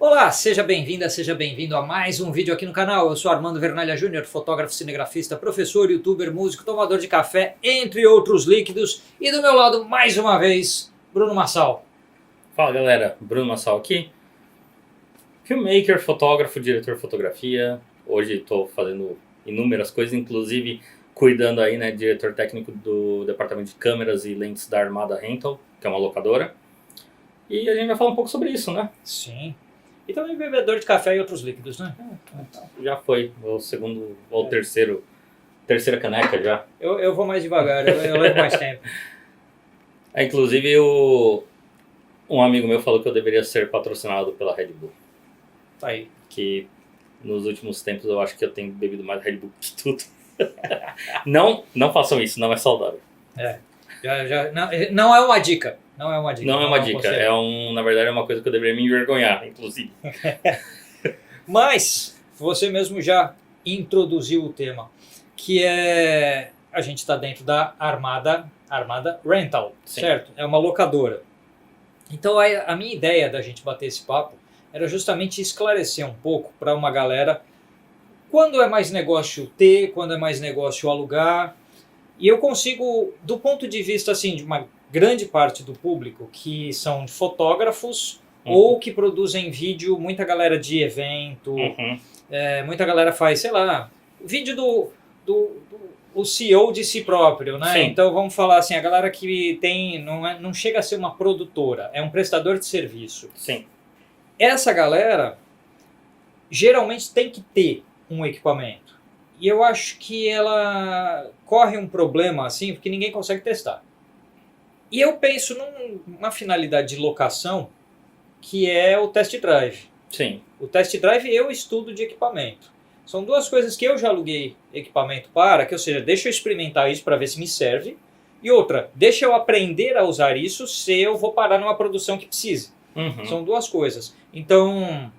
Olá, seja bem-vinda, seja bem-vindo a mais um vídeo aqui no canal. Eu sou Armando Vernalha Júnior, fotógrafo, cinegrafista, professor, youtuber, músico, tomador de café, entre outros líquidos. E do meu lado, mais uma vez, Bruno Massal. Fala galera, Bruno Massal aqui, filmmaker, fotógrafo, diretor de fotografia. Hoje estou fazendo inúmeras coisas, inclusive cuidando aí, né, diretor técnico do departamento de câmeras e lentes da Armada Rental, que é uma locadora. E a gente vai falar um pouco sobre isso, né? Sim. E também bebedor de café e outros líquidos, né? Já foi o segundo ou terceira caneca já. Eu vou mais devagar, eu levo mais tempo. Inclusive um amigo meu falou que eu deveria ser patrocinado pela Red Bull. Tá aí. Que nos últimos tempos eu acho que eu tenho bebido mais Red Bull que tudo. Não façam isso, não é saudável. Não é uma dica. Não é uma dica. Não é uma dica, conselho. na verdade é uma coisa que eu deveria me envergonhar, inclusive. Mas você mesmo já introduziu o tema, que é a gente está dentro da Armada Rental, Sim. certo? É uma locadora. Então a minha ideia da gente bater esse papo era justamente esclarecer um pouco para uma galera quando é mais negócio ter, quando é mais negócio alugar. E eu consigo, do ponto de vista assim, de uma grande parte do público que são fotógrafos ou que produzem vídeo, muita galera de evento, muita galera faz, sei lá, vídeo o CEO de si próprio, né? Sim. Então vamos falar assim, a galera que tem, não chega a ser uma produtora, é um prestador de serviço. Sim. Essa galera geralmente tem que ter um equipamento. E eu acho que ela corre um problema assim, porque ninguém consegue testar. E eu penso numa finalidade de locação, que é o test drive. Sim. O test drive e o estudo de equipamento. São duas coisas que eu já aluguei equipamento para, que ou seja, deixa eu experimentar isso para ver se me serve. E outra, deixa eu aprender a usar isso se eu vou parar numa produção que precise. São duas coisas. Então,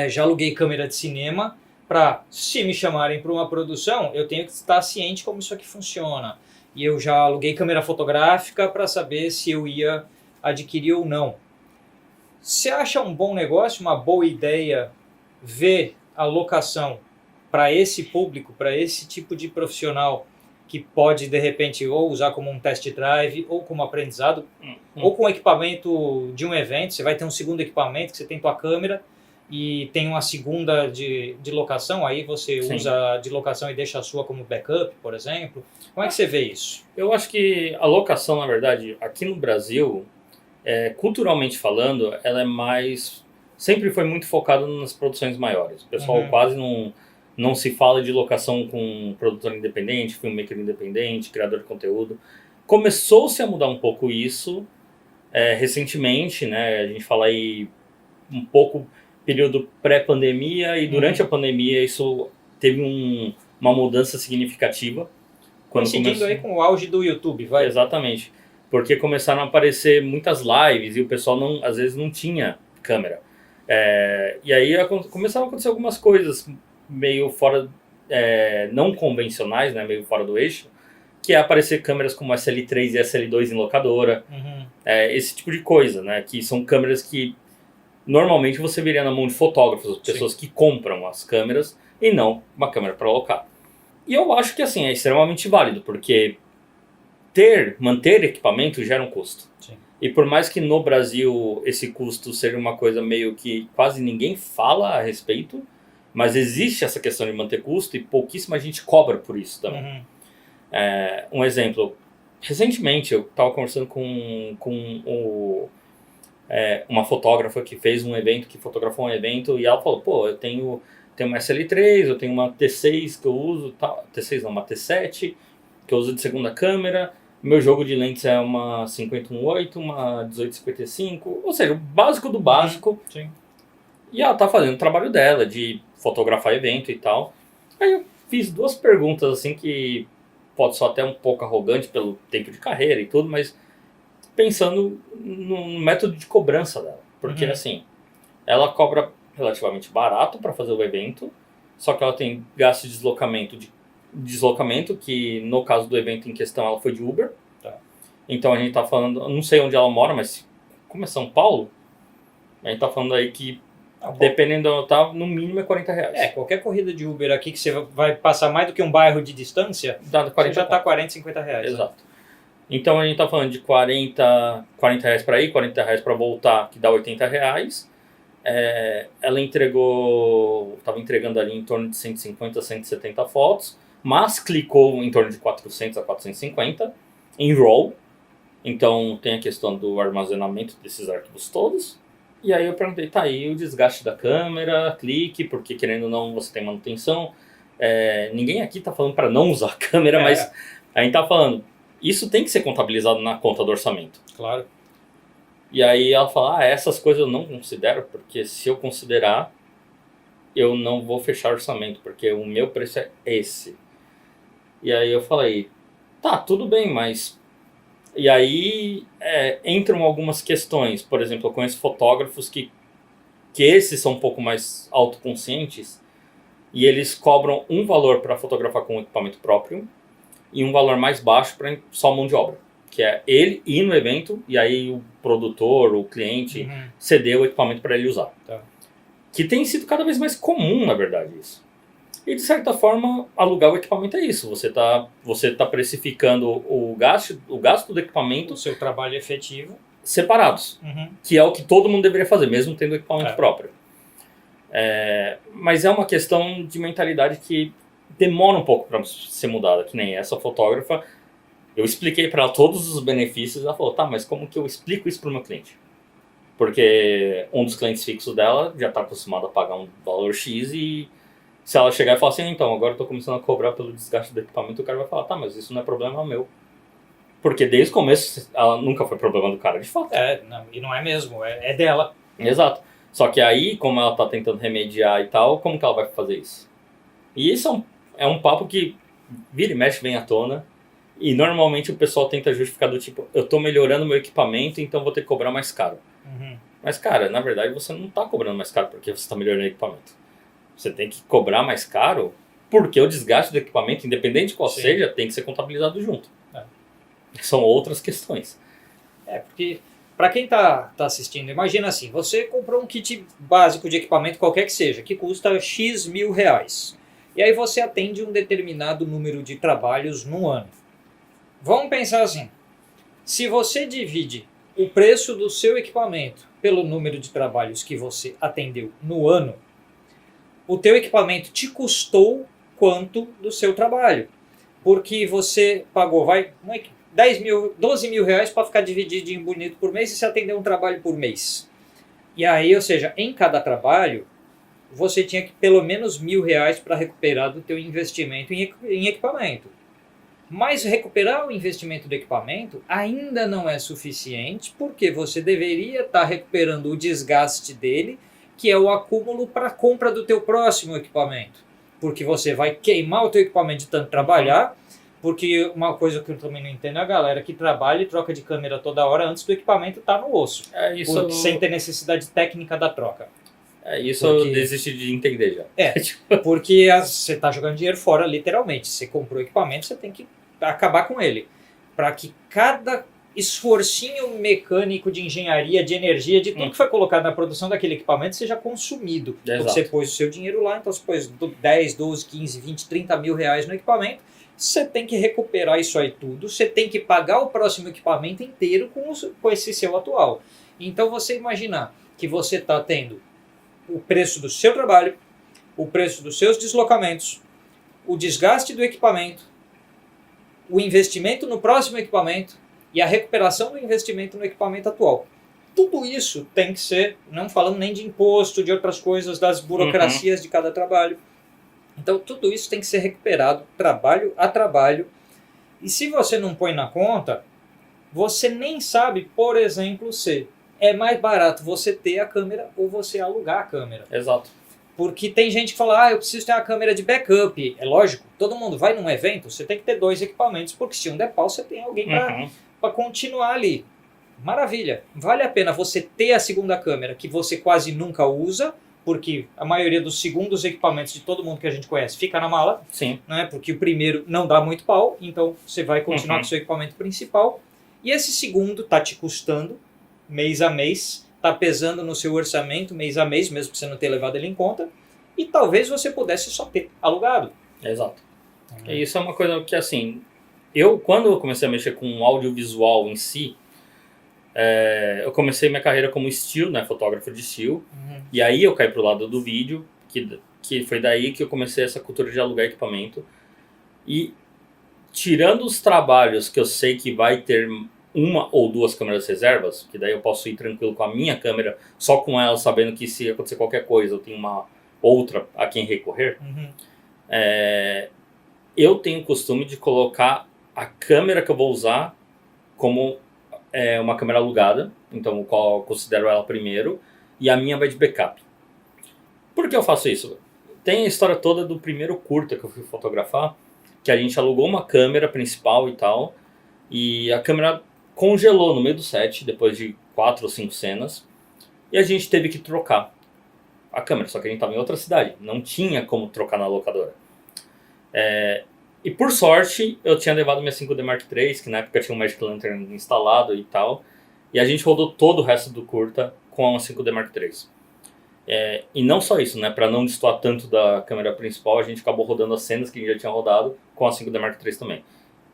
já aluguei câmera de cinema para, se me chamarem para uma produção, eu tenho que estar ciente como isso aqui funciona. E eu já aluguei câmera fotográfica para saber se eu ia adquirir ou não. Você acha um bom negócio, uma boa ideia, ver a locação para esse público, para esse tipo de profissional que pode, de repente, ou usar como um test drive, ou como aprendizado, ou com equipamento de um evento, você vai ter um segundo equipamento, que você tem tua câmera, e tem uma segunda de locação, aí você Sim. usa de locação e deixa a sua como backup, por exemplo. Como é que você vê isso? Eu acho que a locação, na verdade, aqui no Brasil, culturalmente falando, ela é mais... Sempre foi muito focada nas produções maiores. O pessoal quase não se fala de locação com produtor independente, filmmaker independente, criador de conteúdo. Começou-se a mudar um pouco isso recentemente, né? A gente fala aí um pouco período pré-pandemia e durante a pandemia isso teve uma mudança significativa. Seguindo aí com o auge do YouTube, vai. Exatamente. Porque começaram a aparecer muitas lives e o pessoal às vezes não tinha câmera. E aí começaram a acontecer algumas coisas meio fora, não convencionais, né, meio fora do eixo, que é aparecer câmeras como SL3 e SL2 em locadora, esse tipo de coisa, né, que são câmeras que normalmente você veria na mão de fotógrafos, pessoas que compram as câmeras e não uma câmera para locar. E eu acho que assim é extremamente válido, porque manter equipamento gera um custo. Sim. E por mais que no Brasil esse custo seja uma coisa meio que quase ninguém fala a respeito, mas existe essa questão de manter custo e pouquíssima gente cobra por isso também. Um exemplo, recentemente eu estava conversando com uma fotógrafa que fez um evento, que fotografou um evento, e ela falou, pô, eu tenho uma SL3, eu tenho uma T6 que eu uso, T6 não, uma T7 que eu uso de segunda câmera, meu jogo de lentes é uma 50-1.8, uma 18-55, ou seja, o básico do básico. Sim. E ela tá fazendo o trabalho dela, de fotografar evento e tal. Aí eu fiz duas perguntas assim que pode ser até um pouco arrogante pelo tempo de carreira e tudo, mas pensando no método de cobrança dela. Porque assim, ela cobra relativamente barato para fazer o evento, só que ela tem gasto de deslocamento, que no caso do evento em questão ela foi de Uber. Então a gente tá falando, não sei onde ela mora, mas como é São Paulo, a gente tá falando aí que Dependendo de onde tá, no mínimo é R$40. Qualquer corrida de Uber aqui que você vai passar mais do que um bairro de distância, Dá 40 você já tá R$40, R$50. Exato. Né? Então a gente tá falando de R$40 para ir, R$40 para voltar, que dá R$80. Ela estava entregando ali em torno de 150 a 170 fotos, mas clicou em torno de 400 a 450 em RAW. Então tem a questão do armazenamento desses arquivos todos. E aí eu perguntei, tá aí o desgaste da câmera, clique, porque querendo ou não você tem manutenção. Ninguém aqui tá falando para não usar a câmera, mas a gente tá falando, isso tem que ser contabilizado na conta do orçamento. Claro. E aí ela fala, essas coisas eu não considero, porque se eu considerar, eu não vou fechar orçamento, porque o meu preço é esse. E aí eu falei, tá, tudo bem, mas... E aí entram algumas questões. Por exemplo, eu conheço fotógrafos que esses são um pouco mais autoconscientes e eles cobram um valor para fotografar com equipamento próprio e um valor mais baixo para só mão de obra. Que é ele ir no evento e aí o produtor, o cliente, ceder o equipamento para ele usar. Tá. Que tem sido cada vez mais comum, na verdade, isso. E de certa forma, alugar o equipamento é isso. Você tá precificando o gasto do equipamento... O seu trabalho efetivo. Separados. Que é o que todo mundo deveria fazer, mesmo tendo equipamento próprio. Mas é uma questão de mentalidade que demora um pouco para ser mudada. Que nem essa fotógrafa... Eu expliquei para ela todos os benefícios, ela falou, tá, mas como que eu explico isso para o meu cliente? Porque um dos clientes fixos dela já está acostumado a pagar um valor X e se ela chegar e falar assim, então, agora eu estou começando a cobrar pelo desgaste do equipamento, o cara vai falar, tá, mas isso não é problema meu. Porque desde o começo, ela nunca foi problema do cara, de fato. E não é mesmo, é dela. Exato. Só que aí, como ela está tentando remediar e tal, como que ela vai fazer isso? E isso é um papo que vira e mexe, vem à tona. E normalmente o pessoal tenta justificar do tipo, eu estou melhorando meu equipamento, então vou ter que cobrar mais caro. Mas cara, na verdade você não está cobrando mais caro porque você está melhorando o equipamento. Você tem que cobrar mais caro porque o desgaste do equipamento, independente de qual seja, tem que ser contabilizado junto. São outras questões. Porque para quem está assistindo, imagina assim, você comprou um kit básico de equipamento qualquer que seja, que custa X mil reais. E aí você atende um determinado número de trabalhos num ano. Vamos pensar assim, se você divide o preço do seu equipamento pelo número de trabalhos que você atendeu no ano, o teu equipamento te custou quanto do seu trabalho? Porque você pagou, 12 mil reais para ficar divididinho bonito por mês e você atendeu um trabalho por mês. E aí, ou seja, em cada trabalho, você tinha que pelo menos R$1.000 para recuperar do teu investimento em equipamento. Mas recuperar o investimento do equipamento ainda não é suficiente, porque você deveria estar recuperando o desgaste dele, que é o acúmulo para a compra do teu próximo equipamento. Porque você vai queimar o teu equipamento de tanto trabalhar, porque uma coisa que eu também não entendo é a galera que trabalha e troca de câmera toda hora antes do equipamento estar no osso. Sem ter necessidade técnica da troca. Eu desisti de entender já. Porque você está jogando dinheiro fora, literalmente. Você comprou o equipamento, você tem que acabar com ele. Para que cada esforcinho mecânico de engenharia, de energia, de tudo que foi colocado na produção daquele equipamento seja consumido. Exato. Você pôs o seu dinheiro lá, então você pôs 10, 12, 15, 20, 30 mil reais no equipamento. Você tem que recuperar isso aí tudo. Você tem que pagar o próximo equipamento inteiro com esse seu atual. Então você imaginar que você está tendo o preço do seu trabalho, o preço dos seus deslocamentos, o desgaste do equipamento, o investimento no próximo equipamento e a recuperação do investimento no equipamento atual. Tudo isso tem que ser, não falando nem de imposto, de outras coisas, das burocracias de cada trabalho. Então tudo isso tem que ser recuperado trabalho a trabalho. E se você não põe na conta, você nem sabe, por exemplo, se é mais barato você ter a câmera ou você alugar a câmera. Exato. Porque tem gente que fala, eu preciso ter uma câmera de backup. É lógico, todo mundo vai num evento, você tem que ter 2 equipamentos, porque se um der pau, você tem alguém para continuar ali. Maravilha. Vale a pena você ter a segunda câmera, que você quase nunca usa, porque a maioria dos segundos equipamentos de todo mundo que a gente conhece fica na mala. Sim. Né? Porque o primeiro não dá muito pau, então você vai continuar com o seu equipamento principal. E esse segundo está te custando, mês a mês, está pesando no seu orçamento mês a mês, mesmo que você não tenha levado ele em conta, e talvez você pudesse só ter alugado. Exato. E isso é uma coisa que, assim, quando eu comecei a mexer com audiovisual em si, eu comecei minha carreira como still, né, fotógrafo de still, e aí eu caí pro lado do vídeo, que foi daí que eu comecei essa cultura de alugar equipamento. E tirando os trabalhos que eu sei que vai ter uma ou duas câmeras reservas, que daí eu posso ir tranquilo com a minha câmera, só com ela, sabendo que se acontecer qualquer coisa eu tenho uma outra a quem recorrer, eu tenho o costume de colocar a câmera que eu vou usar como uma câmera alugada, então eu considero ela primeiro, e a minha vai de backup. Por que eu faço isso? Tem a história toda do primeiro curta que eu fui fotografar, que a gente alugou uma câmera principal e tal, e a câmera congelou no meio do set, depois de 4 ou 5 cenas, e a gente teve que trocar a câmera, só que a gente estava em outra cidade, não tinha como trocar na locadora. E por sorte, eu tinha levado minha 5D Mark III, que na época tinha um Magic Lantern instalado e tal, e a gente rodou todo o resto do curta com a 5D Mark III. E não só isso, né? Para não destoar tanto da câmera principal, a gente acabou rodando as cenas que a gente já tinha rodado com a 5D Mark III também.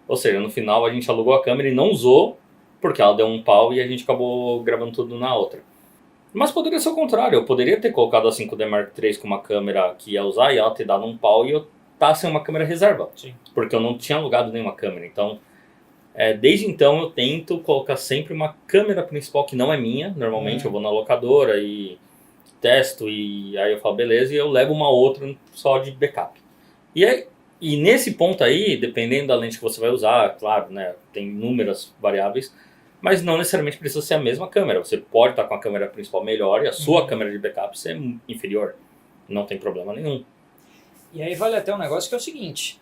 Ou seja, no final a gente alugou a câmera e não usou, porque ela deu um pau e a gente acabou gravando tudo na outra. Mas poderia ser o contrário, eu poderia ter colocado a 5D Mark III com uma câmera que ia usar e ela ter dado um pau e eu tá sem uma câmera reserva. Sim. Porque eu não tinha alugado nenhuma câmera. Então, desde então eu tento colocar sempre uma câmera principal que não é minha. Normalmente eu vou na locadora e testo e aí eu falo beleza, e eu levo uma outra só de backup. E nesse ponto aí, dependendo da lente que você vai usar, claro, né, tem inúmeras variáveis, mas não necessariamente precisa ser a mesma câmera. Você pode estar com a câmera principal melhor e a sua câmera de backup ser inferior. Não tem problema nenhum. E aí vale até um negócio que é o seguinte: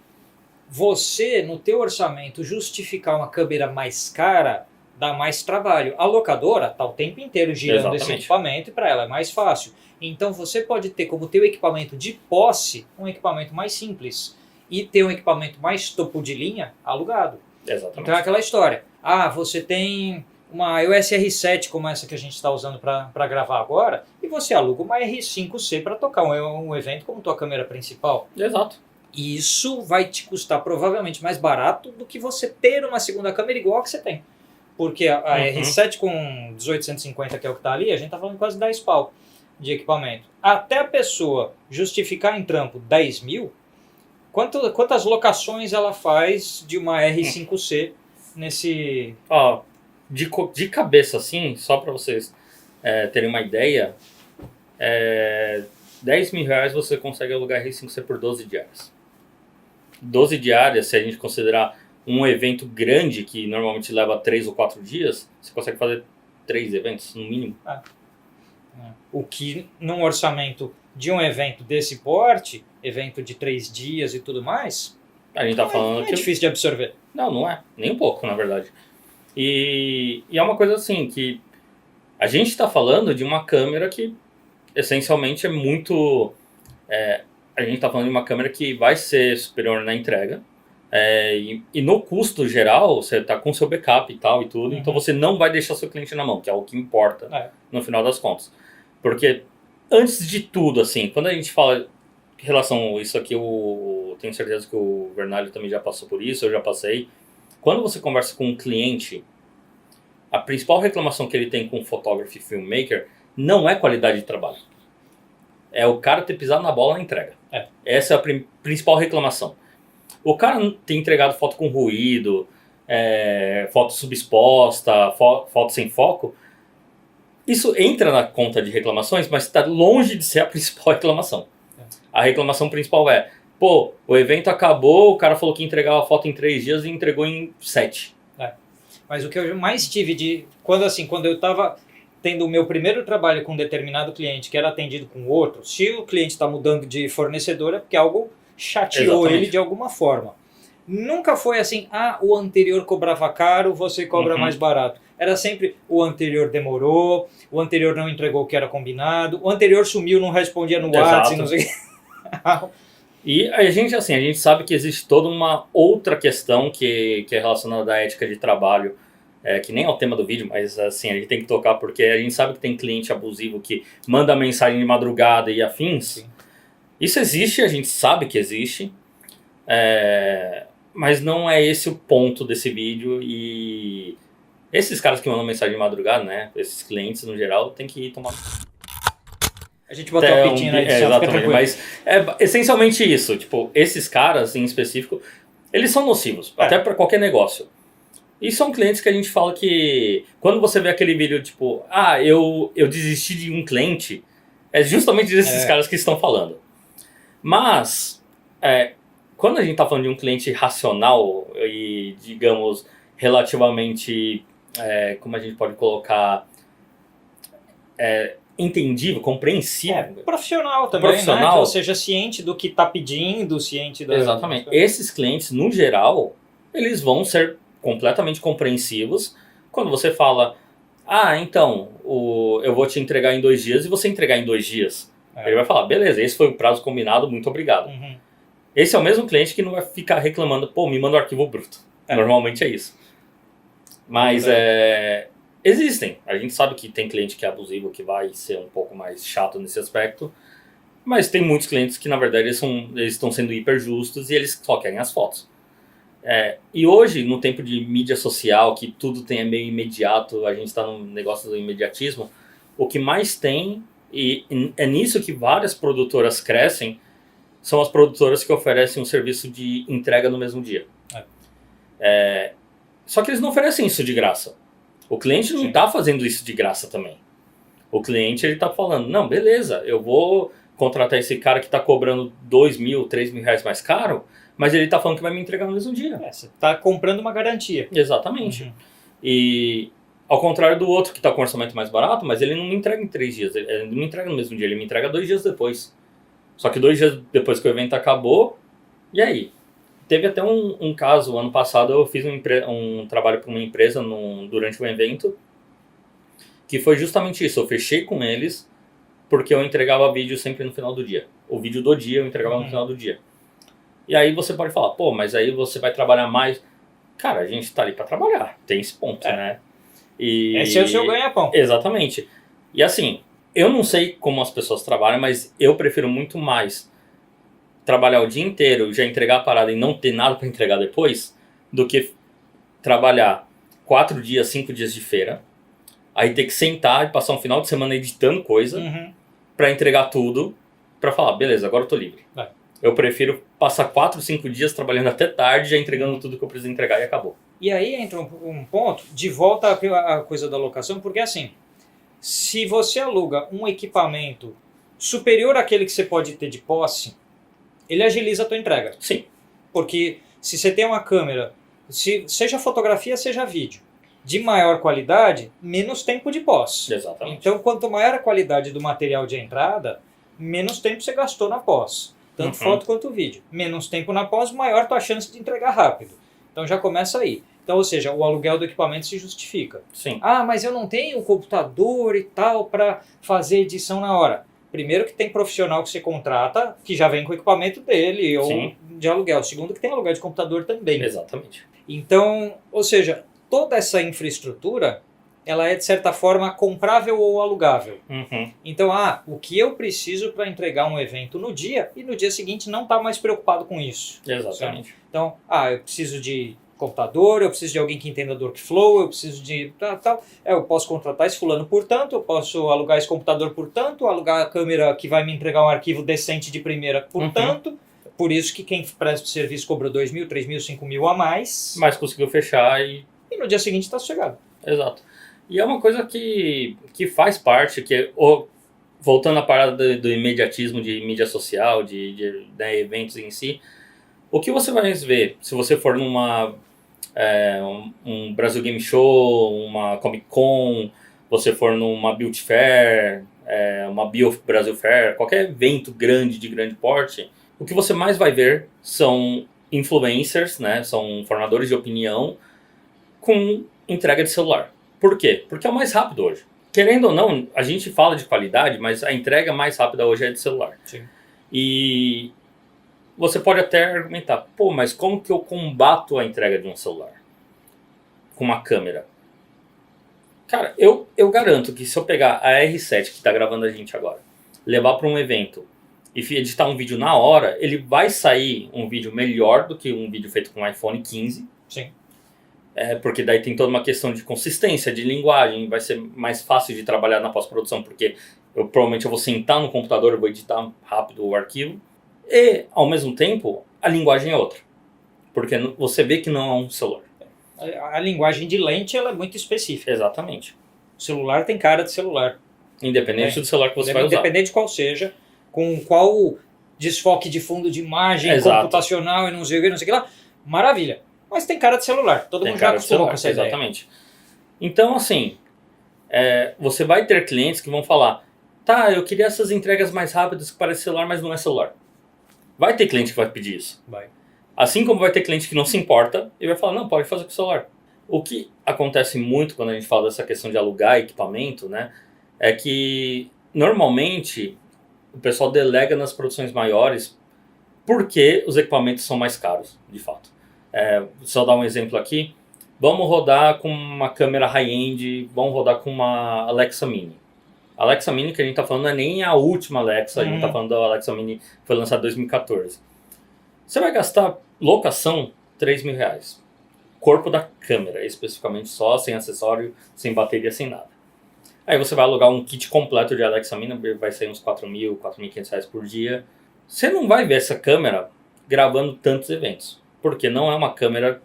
você, no teu orçamento, justificar uma câmera mais cara dá mais trabalho. A locadora está o tempo inteiro girando esse equipamento e para ela é mais fácil. Então você pode ter como teu equipamento de posse um equipamento mais simples e ter um equipamento mais topo de linha alugado. Exatamente. Então é aquela história. Você tem uma EOS R7 como essa que a gente está usando para gravar agora e você aluga uma R5C para tocar um evento como tua câmera principal. Exato. Isso vai te custar provavelmente mais barato do que você ter uma segunda câmera igual a que você tem. Porque a R7 com 1850, que é o que está ali, a gente está falando quase 10 pau de equipamento. Até a pessoa justificar em trampo 10 mil, quantas locações ela faz de uma R5C nesse... De cabeça assim, só para vocês terem uma ideia, 10 mil reais você consegue alugar R5C por 12 diárias. 12 diárias, se a gente considerar um evento grande, que normalmente leva 3 ou 4 dias, você consegue fazer 3 eventos, no mínimo. O que, num orçamento de um evento desse porte, evento de 3 dias e tudo mais, a gente tá falando é difícil de absorver. Não é. Nem um pouco, na verdade. E é uma coisa assim, que a gente está falando de uma câmera que, essencialmente, é muito... a gente está falando de uma câmera que vai ser superior na entrega. E no custo geral, você está com seu backup e tal e tudo, então você não vai deixar seu cliente na mão, que é o que importa no final das contas. Porque, antes de tudo, assim, quando a gente fala em relação a isso aqui, eu tenho certeza que o Vernalho também já passou por isso, eu já passei. Quando você conversa com um cliente, a principal reclamação que ele tem com o fotógrafo e filmmaker não é qualidade de trabalho. É o cara ter pisado na bola na entrega. Essa é a principal reclamação. O cara tem entregado foto com ruído, foto subexposta, foto sem foco. Isso entra na conta de reclamações, mas está longe de ser a principal reclamação. A reclamação principal é, o evento acabou, o cara falou que entregava a foto em 3 dias e entregou em 7. Mas o que eu mais tive quando eu estava tendo o meu primeiro trabalho com um determinado cliente que era atendido com outro, se o cliente está mudando de fornecedor é porque algo chateou ele de alguma forma. Nunca foi assim, o anterior cobrava caro, você cobra mais barato. Era sempre, o anterior demorou, o anterior não entregou o que era combinado, o anterior sumiu, não respondia no WhatsApp, não sei o que. E a gente sabe que existe toda uma outra questão que é relacionada à ética de trabalho que nem é o tema do vídeo, mas assim, a gente tem que tocar porque a gente sabe que tem cliente abusivo que manda mensagem de madrugada e afins. Sim. Isso existe, a gente sabe que existe, mas não é esse o ponto desse vídeo. E esses caras que mandam mensagem de madrugada, né, esses clientes no geral, tem que tomar... A gente botou a pitinha na edição, exatamente, mas é essencialmente isso, tipo, esses caras em específico, eles são nocivos, até para qualquer negócio. E são clientes que a gente fala que, quando você vê aquele vídeo, tipo, eu desisti de um cliente, é justamente desses caras que estão falando. Mas, quando a gente está falando de um cliente racional e, digamos, relativamente, como a gente pode colocar, entendível, compreensível. Profissional também, né? Ou seja, ciente do que está pedindo, ciente da... Exatamente. Esses clientes, no geral, eles vão ser completamente compreensivos quando você fala, então, eu vou te entregar em 2 dias e você entregar em 2 dias. Ele vai falar, beleza, esse foi o prazo combinado, muito obrigado. Uhum. Esse é o mesmo cliente que não vai ficar reclamando, me manda o arquivo bruto. Normalmente é isso. Mas existem. A gente sabe que tem cliente que é abusivo, que vai ser um pouco mais chato nesse aspecto. Mas tem muitos clientes que, na verdade, eles estão sendo hiper justos e eles só querem as fotos. E hoje, no tempo de mídia social, que tudo é meio imediato, a gente está no negócio do imediatismo, o que mais tem, e é nisso que várias produtoras crescem, são as produtoras que oferecem um serviço de entrega no mesmo dia. Só que eles não oferecem isso de graça. O cliente não está fazendo isso de graça também. O cliente está falando, não, beleza, eu vou contratar esse cara que está cobrando 2 mil, 3 mil reais mais caro, mas ele está falando que vai me entregar no mesmo dia. Você está comprando uma garantia. Exatamente. Uhum. E ao contrário do outro que está com orçamento mais barato, mas ele não me entrega em 3 dias, ele não me entrega no mesmo dia, ele me entrega 2 dias depois. Só que 2 dias depois que o evento acabou, e aí? Teve até um caso, ano passado eu fiz um trabalho para uma empresa durante um evento, que foi justamente isso, eu fechei com eles porque eu entregava vídeo sempre no final do dia. O vídeo do dia eu entregava no final do dia. E aí você pode falar, mas aí você vai trabalhar mais. Cara, a gente tá ali para trabalhar, tem esse ponto, né? Esse é o seu ganha-pão. Exatamente. E assim, eu não sei como as pessoas trabalham, mas eu prefiro muito mais trabalhar o dia inteiro, já entregar a parada e não ter nada para entregar depois, do que trabalhar 4 dias, 5 dias de feira, aí ter que sentar e passar um final de semana editando coisa, para entregar tudo, para falar, beleza, agora eu tô livre. Eu prefiro passar 4, 5 dias trabalhando até tarde, já entregando tudo que eu preciso entregar e acabou. E aí entra um ponto, de volta à coisa da locação, porque assim, se você aluga um equipamento superior àquele que você pode ter de posse, ele agiliza a tua entrega. Sim. Porque se você tem uma câmera, seja fotografia, seja vídeo, de maior qualidade, menos tempo de pós. Exatamente. Então, quanto maior a qualidade do material de entrada, menos tempo você gastou na pós. Tanto foto quanto vídeo. Menos tempo na pós, maior tua chance de entregar rápido. Então já começa aí. Então, ou seja, o aluguel do equipamento se justifica. Sim. Mas eu não tenho computador e tal para fazer edição na hora. Primeiro que tem profissional que você contrata, que já vem com o equipamento dele, ou de aluguel. Segundo que tem aluguel de computador também. Exatamente. Então, ou seja, toda essa infraestrutura, ela é de certa forma comprável ou alugável. Então, o que eu preciso para entregar um evento no dia, e no dia seguinte não está mais preocupado com isso. Exatamente. Sabe? Então, eu preciso de computador, eu preciso de alguém que entenda do workflow, eu preciso de tal. Eu posso contratar esse fulano por tanto, eu posso alugar esse computador por tanto, alugar a câmera que vai me entregar um arquivo decente de primeira por tanto. Por isso que quem presta o serviço cobrou 2 mil, 3 mil, 5 mil a mais. Mas conseguiu fechar e no dia seguinte está sossegado. Exato. E é uma coisa que faz parte, voltando à parada do imediatismo de mídia social, de eventos em si, o que você vai ver se você for numa um Brasil Game Show, uma Comic Con, você for numa Build Fair, uma Bio Brasil Fair, qualquer evento grande, de grande porte, o que você mais vai ver são influencers, né, são formadores de opinião com entrega de celular. Por quê? Porque é o mais rápido hoje. Querendo ou não, a gente fala de qualidade, mas a entrega mais rápida hoje é de celular. Sim. E você pode até argumentar, mas como que eu combato a entrega de um celular? Com uma câmera. Cara, eu garanto que se eu pegar a R7 que está gravando a gente agora, levar para um evento e editar um vídeo na hora, ele vai sair um vídeo melhor do que um vídeo feito com um iPhone 15. Sim. Porque daí tem toda uma questão de consistência, de linguagem, vai ser mais fácil de trabalhar na pós-produção, porque provavelmente eu vou sentar no computador, eu vou editar rápido o arquivo. E, ao mesmo tempo, a linguagem é outra. Porque você vê que não é um celular. A linguagem de lente ela é muito específica. Exatamente. O celular tem cara de celular. Independente do celular que você vai usar. Independente de qual seja, com qual desfoque de fundo de imagem, Exato. computacional e não sei o que lá. Maravilha. Mas tem cara de celular. Todo mundo já acostumou com essa ideia. Exatamente. Então, assim, você vai ter clientes que vão falar, tá, eu queria essas entregas mais rápidas que parecem celular, mas não é celular. Vai ter cliente que vai pedir isso. Vai. Assim como vai ter cliente que não se importa e vai falar, não, pode fazer com o celular. O que acontece muito quando a gente fala dessa questão de alugar equipamento, né, é que normalmente o pessoal delega nas produções maiores porque os equipamentos são mais caros, de fato. Só dar um exemplo aqui, vamos rodar com uma câmera high-end, vamos rodar com uma Alexa Mini. A Alexa Mini que a gente está falando não é nem a última Alexa, a gente está falando da Alexa Mini que foi lançada em 2014. Você vai gastar locação R$3.000. Corpo da câmera, especificamente só, sem acessório, sem bateria, sem nada. Aí você vai alugar um kit completo de Alexa Mini, vai sair uns R$4.000, R$4.500 por dia. Você não vai ver essa câmera gravando tantos eventos, porque não é uma câmera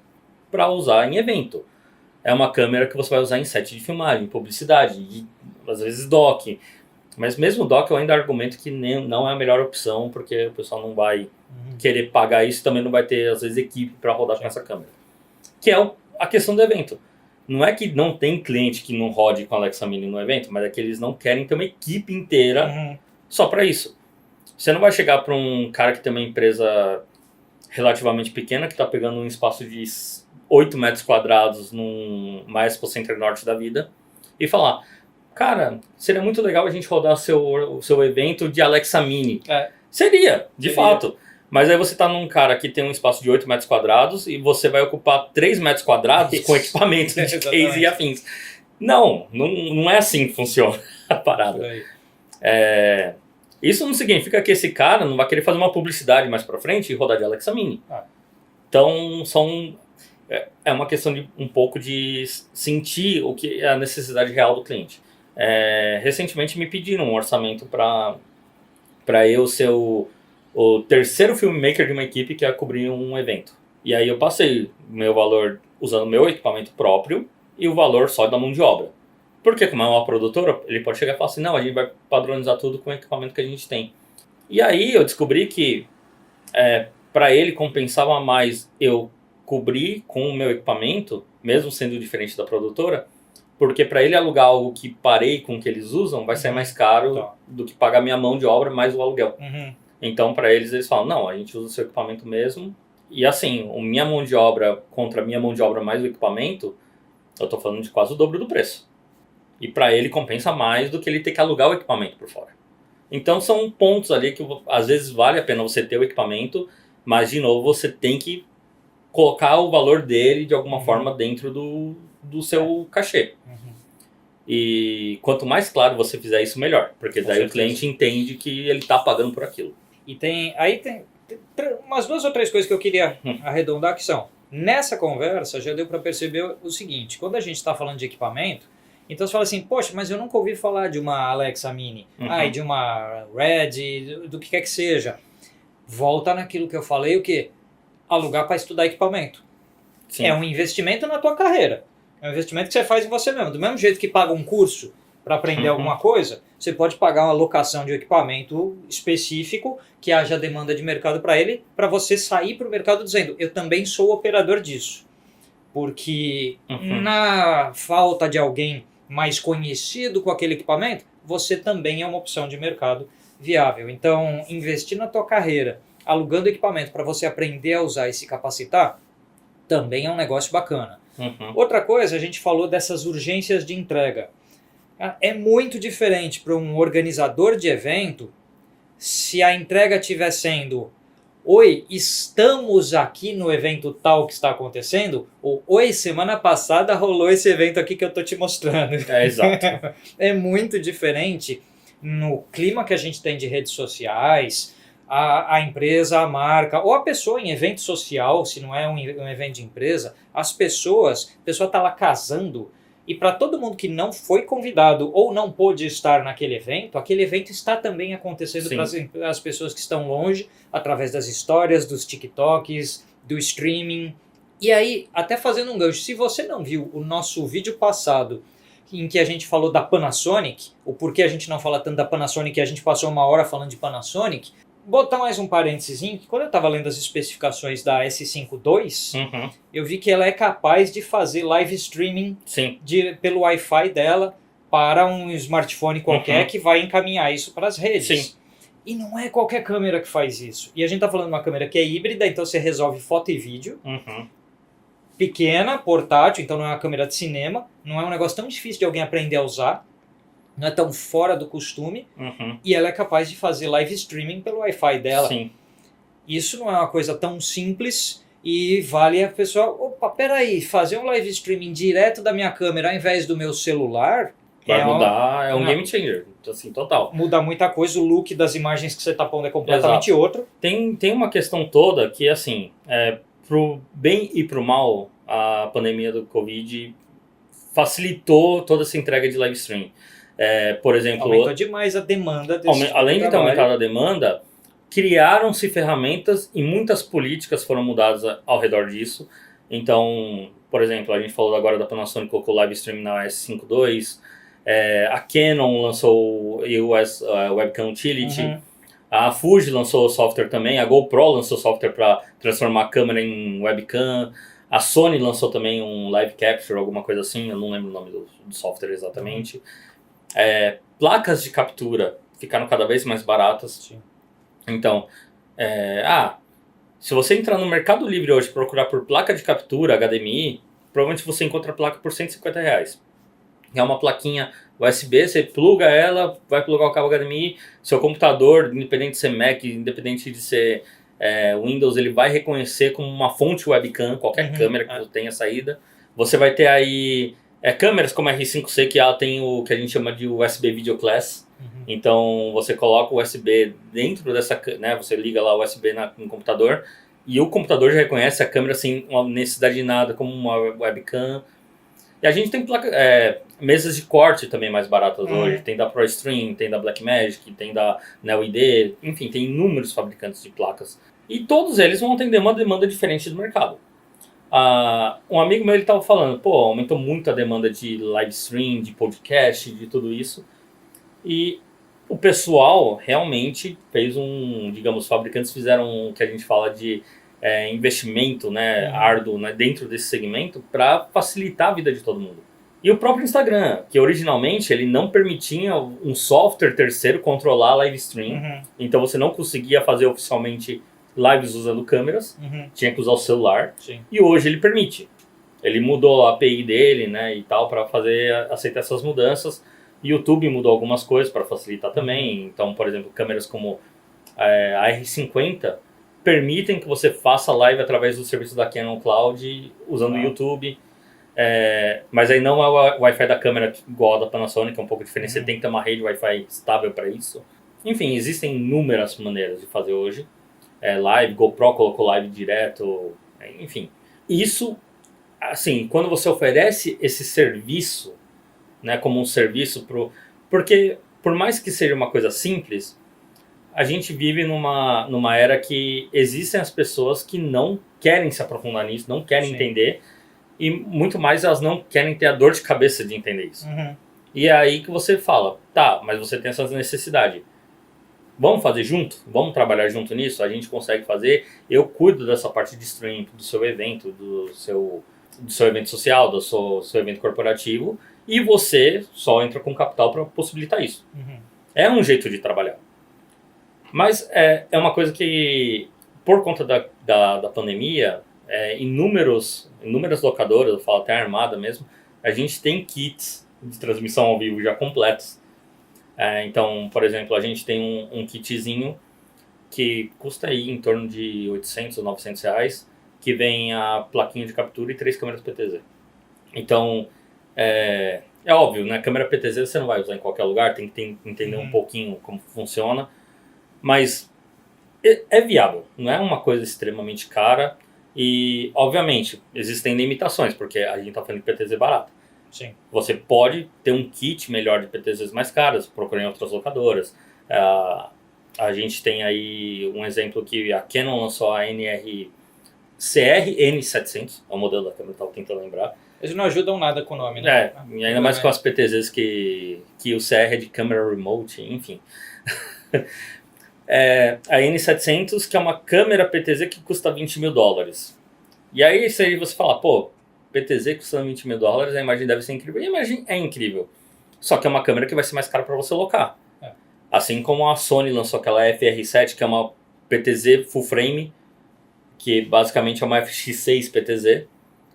para usar em evento. É uma câmera que você vai usar em set de filmagem, publicidade, e às vezes doc. Mas mesmo doc eu ainda argumento que não é a melhor opção, porque o pessoal não vai querer pagar isso, também não vai ter às vezes equipe para rodar com essa câmera. Que é a questão do evento. Não é que não tem cliente que não rode com a Alexa Mini no evento, mas é que eles não querem ter uma equipe inteira só para isso. Você não vai chegar para um cara que tem uma empresa relativamente pequena, que está pegando um espaço de 8 metros quadrados num Expo Center Norte da vida, e falar, cara, seria muito legal a gente rodar o seu evento de Alexa Mini. Seria, de fato. Mas aí você tá num cara que tem um espaço de 8 metros quadrados e você vai ocupar 3 metros quadrados com equipamento de case e afins. Não é assim que funciona a parada. Isso não significa que esse cara não vai querer fazer uma publicidade mais pra frente e rodar de Alexa Mini. Então, é uma questão de um pouco de sentir o que é a necessidade real do cliente. Recentemente me pediram um orçamento para eu ser o terceiro filmmaker de uma equipe que ia cobrir um evento. E aí eu passei o meu valor usando o meu equipamento próprio e o valor só da mão de obra. Porque como é uma produtora, ele pode chegar e falar assim, não, a gente vai padronizar tudo com o equipamento que a gente tem. E aí eu descobri que para ele compensava mais eu cobrir com o meu equipamento, mesmo sendo diferente da produtora, porque para ele alugar algo que parei com o que eles usam, vai sair mais caro do que pagar minha mão de obra mais o aluguel. Então, para eles falam, não, a gente usa o seu equipamento mesmo. E assim, minha mão de obra contra a minha mão de obra mais o equipamento, eu tô falando de quase o dobro do preço. E para ele compensa mais do que ele ter que alugar o equipamento por fora. Então, são pontos ali que às vezes vale a pena você ter o equipamento, mas de novo você tem que colocar o valor dele de alguma forma dentro do seu cachê. E quanto mais claro você fizer isso, melhor. Porque daí o cliente entende que ele está pagando por aquilo. E tem umas 2 ou 3 coisas que eu queria arredondar que são. Nessa conversa já deu para perceber o seguinte, quando a gente está falando de equipamento, então você fala assim, poxa, mas eu nunca ouvi falar de uma Alexa Mini, e de uma Red, do que quer que seja. Volta naquilo que eu falei, o quê? Alugar para estudar equipamento. Sim. É um investimento na tua carreira. É um investimento que você faz em você mesmo. Do mesmo jeito que paga um curso para aprender alguma coisa, você pode pagar uma locação de um equipamento específico que haja demanda de mercado para ele, para você sair para o mercado dizendo, eu também sou operador disso. Porque na falta de alguém mais conhecido com aquele equipamento, você também é uma opção de mercado viável. Então, investir na tua carreira, alugando equipamento para você aprender a usar e se capacitar, também é um negócio bacana. Outra coisa, a gente falou dessas urgências de entrega. É muito diferente para um organizador de evento se a entrega estiver sendo oi, estamos aqui no evento tal que está acontecendo, ou oi, semana passada rolou esse evento aqui que eu tô te mostrando. Exato. É muito diferente no clima que a gente tem de redes sociais, a empresa, a marca, ou a pessoa em evento social, se não é um evento de empresa, a pessoa está lá casando, e para todo mundo que não foi convidado ou não pôde estar naquele evento, aquele evento está também acontecendo para as pessoas que estão longe, através das histórias, dos TikToks, do streaming. E aí, até fazendo um gancho, se você não viu o nosso vídeo passado, em que a gente falou da Panasonic, o porquê a gente não fala tanto da Panasonic, e a gente passou 1 hora falando de Panasonic, botar mais um parênteses, que quando eu estava lendo as especificações da S5 II, eu vi que ela é capaz de fazer live streaming pelo Wi-Fi dela para um smartphone qualquer que vai encaminhar isso para as redes. Sim. E não é qualquer câmera que faz isso. E a gente está falando de uma câmera que é híbrida, então você resolve foto e vídeo. Pequena, portátil, então não é uma câmera de cinema. Não é um negócio tão difícil de alguém aprender a usar. Não é tão fora do costume, e ela é capaz de fazer live streaming pelo Wi-Fi dela. Sim. Isso não é uma coisa tão simples e vale a pessoa, opa, peraí, fazer um live streaming direto da minha câmera ao invés do meu celular... Vai mudar, é um game changer, assim, total. Muda muita coisa, o look das imagens que você está pondo é completamente outro. Tem uma questão toda que, assim, pro bem e pro mal, a pandemia do Covid facilitou toda essa entrega de live stream. Por exemplo, aumentou demais a demanda desse além de ter aumentado a demanda, criaram-se ferramentas e muitas políticas foram mudadas ao redor disso. Então, por exemplo, a gente falou agora da Panasonic, colocou live stream na S5 II, a Canon lançou o US Webcam Utility, a Fuji lançou o software também, a GoPro lançou software para transformar a câmera em webcam, a Sony lançou também um Live Capture, alguma coisa assim, eu não lembro o nome do software exatamente. Placas de captura ficaram cada vez mais baratas. Sim. Então, se você entrar no Mercado Livre hoje e procurar por placa de captura HDMI, provavelmente você encontra a placa por R$150. É uma plaquinha USB, você pluga ela, vai plugar o cabo HDMI, seu computador, independente de ser Mac, independente de ser Windows, ele vai reconhecer como uma fonte webcam, qualquer câmera que tenha saída. Você vai ter aí... câmeras como a R5C, que ela tem o que a gente chama de USB Video Class. Então você coloca o USB dentro dessa, né, você liga lá o USB no computador e o computador já reconhece a câmera sem uma necessidade de nada, como uma webcam. E a gente tem mesas de corte também mais baratas hoje. Tem da ProStream, tem da Blackmagic, tem da Neo ID, enfim, tem inúmeros fabricantes de placas. E todos eles vão atender uma demanda diferente do mercado. Um amigo meu estava falando, aumentou muito a demanda de live stream, de podcast, de tudo isso. E o pessoal realmente fez digamos, os fabricantes fizeram o que a gente fala de investimento, né, árduo, né, dentro desse segmento para facilitar a vida de todo mundo. E o próprio Instagram, que originalmente ele não permitia um software terceiro controlar a live stream, então você não conseguia fazer oficialmente lives usando câmeras, tinha que usar o celular. Sim. E hoje ele permite. Ele mudou a API dele, né, e tal, para aceitar essas mudanças. YouTube mudou algumas coisas para facilitar também. Então, por exemplo, câmeras como a R50 permitem que você faça live através do serviço da Canon Cloud usando o YouTube. Mas aí não é o Wi-Fi da câmera igual a da Panasonic, é um pouco diferente. Você tem que ter uma rede Wi-Fi estável para isso. Enfim, existem inúmeras maneiras de fazer hoje. Live, GoPro colocou live direto, enfim. Isso, assim, quando você oferece esse serviço, né, como um serviço porque por mais que seja uma coisa simples, a gente vive numa era que existem as pessoas que não querem se aprofundar nisso, não querem entender, e muito mais elas não querem ter a dor de cabeça de entender isso. E é aí que você fala, tá, mas você tem essa necessidade. Vamos fazer junto? Vamos trabalhar junto nisso? A gente consegue fazer. Eu cuido dessa parte de streaming, do seu evento, do seu evento social, do seu evento corporativo, e você só entra com capital para possibilitar isso. É um jeito de trabalhar. Mas é uma coisa que, por conta da pandemia, inúmeras locadoras, eu falo até a Armada mesmo, a gente tem kits de transmissão ao vivo já completos. Então, por exemplo, a gente tem um kitzinho que custa aí em torno de 800 ou 900 reais, que vem a plaquinha de captura e 3 câmeras PTZ. Então, é óbvio, né? Câmera PTZ você não vai usar em qualquer lugar, tem que entender um pouquinho como funciona, mas é viável, não é uma coisa extremamente cara e, obviamente, existem limitações, porque a gente está falando de PTZ barata. Sim. Você pode ter um kit melhor de PTZs mais caras, procurem outras locadoras. A gente tem aí um exemplo que a Canon lançou a CR-N700, é o modelo da câmera que eu estava tentando lembrar. Eles não ajudam nada com o nome, né? E ainda mais com as PTZs que o CR é de câmera remote, enfim. A N700, que é uma câmera PTZ que custa $20 mil. E aí você fala, pô, PTZ custando $20 mil, a imagem deve ser incrível. E a imagem é incrível. Só que é uma câmera que vai ser mais cara para você locar. Assim como a Sony lançou aquela FR7, que é uma PTZ full frame, que basicamente é uma FX6 PTZ,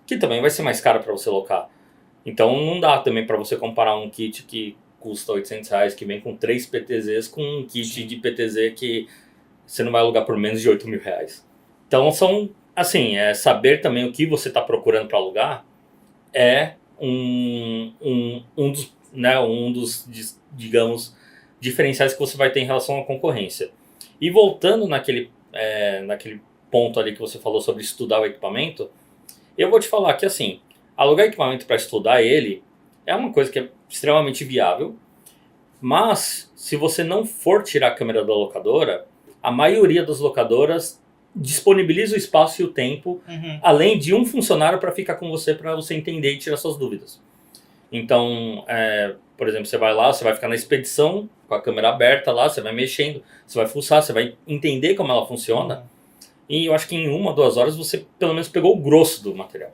que também vai ser mais cara para você locar. Então não dá também para você comparar um kit que custa R$800, que vem com 3 PTZs, com um kit de PTZ que você não vai alugar por menos de R$8 mil. Então são, assim, saber também o que você está procurando para alugar é um dos, digamos, diferenciais que você vai ter em relação à concorrência. E voltando naquele ponto ali que você falou sobre estudar o equipamento, eu vou te falar que, assim, alugar equipamento para estudar ele é uma coisa que é extremamente viável, mas se você não for tirar a câmera da locadora, a maioria das locadoras disponibiliza o espaço e o tempo, além de um funcionário para ficar com você, para você entender e tirar suas dúvidas. Então, por exemplo, você vai lá, você vai ficar na expedição com a câmera aberta lá, você vai mexendo, você vai fuçar, você vai entender como ela funciona, e eu acho que em 1 ou 2 horas você pelo menos pegou o grosso do material.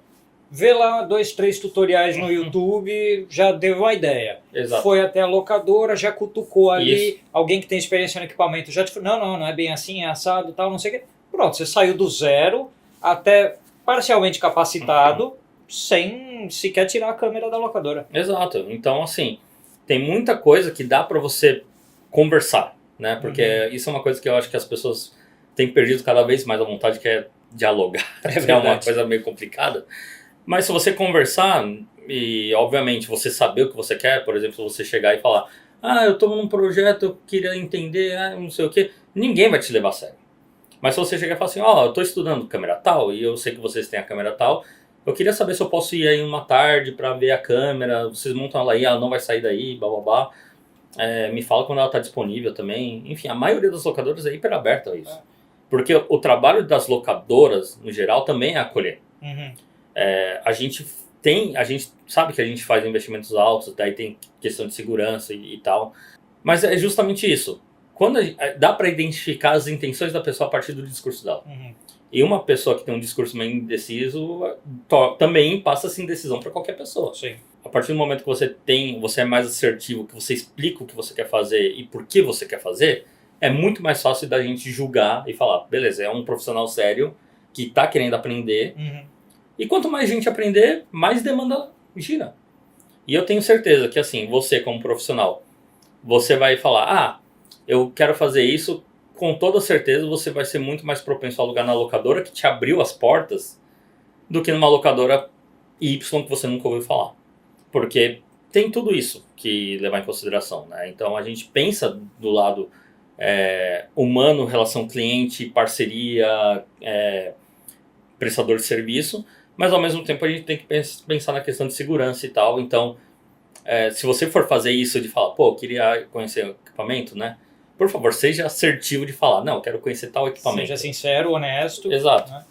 Vê lá 2, 3 tutoriais no YouTube, já deu uma ideia. Exato. Foi até a locadora, já cutucou ali, Isso. alguém que tem experiência no equipamento já te falou, não é bem assim, é assado, tal, não sei o quê. Pronto, você saiu do zero até parcialmente capacitado, sem sequer tirar a câmera da locadora. Exato. Então, assim, tem muita coisa que dá para você conversar, né? Porque isso é uma coisa que eu acho que as pessoas têm perdido cada vez mais a vontade, que é dialogar. É uma coisa meio complicada. Mas se você conversar e, obviamente, você saber o que você quer, por exemplo, você chegar e falar, eu estou num projeto, eu queria entender, não sei o quê, ninguém vai te levar a sério. Mas se você chegar e falar assim, eu estou estudando câmera tal, e eu sei que vocês têm a câmera tal, eu queria saber se eu posso ir aí uma tarde para ver a câmera, vocês montam ela aí, ela não vai sair daí, blá blá blá. Me fala quando ela está disponível também. Enfim, a maioria das locadoras é hiper aberta a isso. Porque o trabalho das locadoras, no geral, também é acolher. A gente sabe que a gente faz investimentos altos, daí tem questão de segurança e tal, mas é justamente isso. Quando dá para identificar as intenções da pessoa a partir do discurso dela. E uma pessoa que tem um discurso meio indeciso também passa essa indecisão para qualquer pessoa. Sim. A partir do momento que você é mais assertivo, que você explica o que você quer fazer e por que você quer fazer, é muito mais fácil da gente julgar e falar, beleza, é um profissional sério que está querendo aprender. E quanto mais gente aprender, mais demanda gira. E eu tenho certeza que, assim, você como profissional, você vai falar, eu quero fazer isso, com toda certeza você vai ser muito mais propenso a alugar na locadora que te abriu as portas do que numa locadora Y que você nunca ouviu falar. Porque tem tudo isso que levar em consideração, né? Então a gente pensa do lado humano, relação cliente, parceria, prestador de serviço, mas ao mesmo tempo a gente tem que pensar na questão de segurança e tal. Então, se você for fazer isso de falar, eu queria conhecer o equipamento, né? Por favor, seja assertivo de falar, não, eu quero conhecer tal equipamento. Seja sincero, honesto. Exato. Né?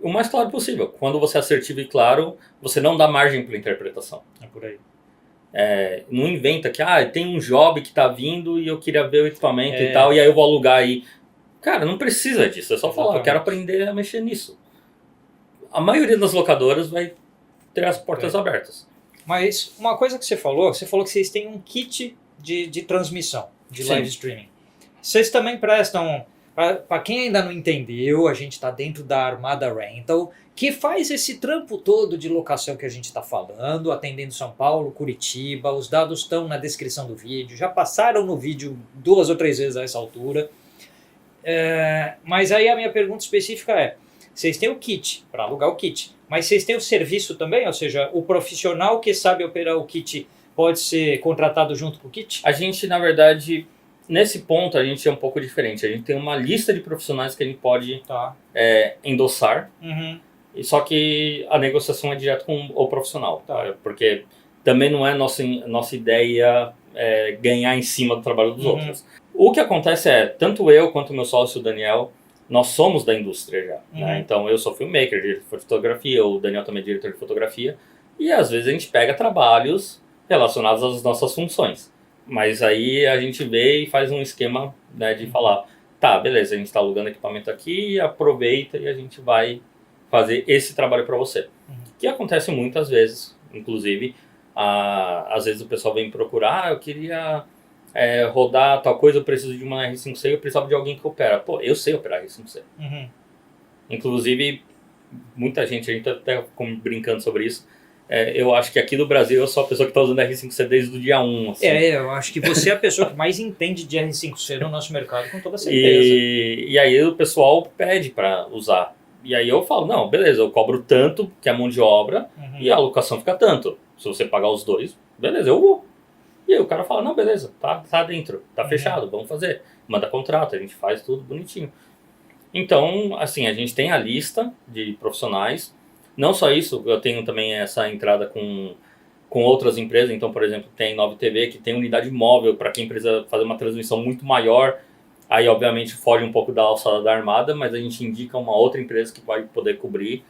O mais claro possível. Quando você é assertivo e claro, você não dá margem para interpretação. É por aí. Não inventa que, tem um job que tá vindo e eu queria ver o equipamento e tal, e aí eu vou alugar aí. Cara, não precisa disso. É só falar, eu quero aprender a mexer nisso. A maioria das locadoras vai ter as portas abertas. Mas uma coisa que você falou que vocês têm um kit de transmissão, de live streaming. Vocês também prestam, para quem ainda não entendeu, a gente está dentro da Armada Rental, que faz esse trampo todo de locação que a gente está falando, atendendo São Paulo, Curitiba, os dados estão na descrição do vídeo, já passaram no vídeo 2 ou 3 vezes a essa altura. Mas aí a minha pergunta específica é, vocês têm o kit, para alugar o kit, mas vocês têm o serviço também? Ou seja, o profissional que sabe operar o kit pode ser contratado junto com o kit? A gente, na verdade, nesse ponto, a gente é um pouco diferente. A gente tem uma lista de profissionais que a gente pode endossar, só que a negociação é direto com o profissional, porque também não é nossa ideia ganhar em cima do trabalho dos outros. O que acontece é, tanto eu quanto o meu sócio, o Daniel, nós somos da indústria já. Né? Então eu sou filmmaker, diretor de fotografia, o Daniel também é diretor de fotografia, e às vezes a gente pega trabalhos relacionados às nossas funções. Mas aí a gente vê e faz um esquema, né, de falar, tá, beleza, a gente está alugando equipamento aqui, aproveita e a gente vai fazer esse trabalho para você. Que acontece muitas vezes, inclusive, às vezes o pessoal vem procurar, eu queria rodar tal coisa, eu preciso de uma R5C, eu precisava de alguém que opera. Pô, eu sei operar R5C. Inclusive, muita gente, a gente até brincando sobre isso, eu acho que aqui no Brasil eu sou a pessoa que está usando R5C desde o dia 1. Assim. Eu acho que você é a pessoa que mais entende de R5C no nosso mercado, com toda certeza. E aí o pessoal pede para usar. E aí eu falo, não, beleza, eu cobro tanto, que é a mão de obra, e a alocação fica tanto. Se você pagar os dois, beleza, eu vou. E aí o cara fala, não, beleza, tá dentro, tá fechado, vamos fazer. Manda contrato, a gente faz tudo bonitinho. Então, assim, a gente tem a lista de profissionais. Não só isso, eu tenho também essa entrada com outras empresas. Então, por exemplo, tem 9TV, que tem unidade móvel para quem precisa fazer uma transmissão muito maior. Aí, obviamente, foge um pouco da alçada da armada, mas a gente indica uma outra empresa que vai poder cobrir.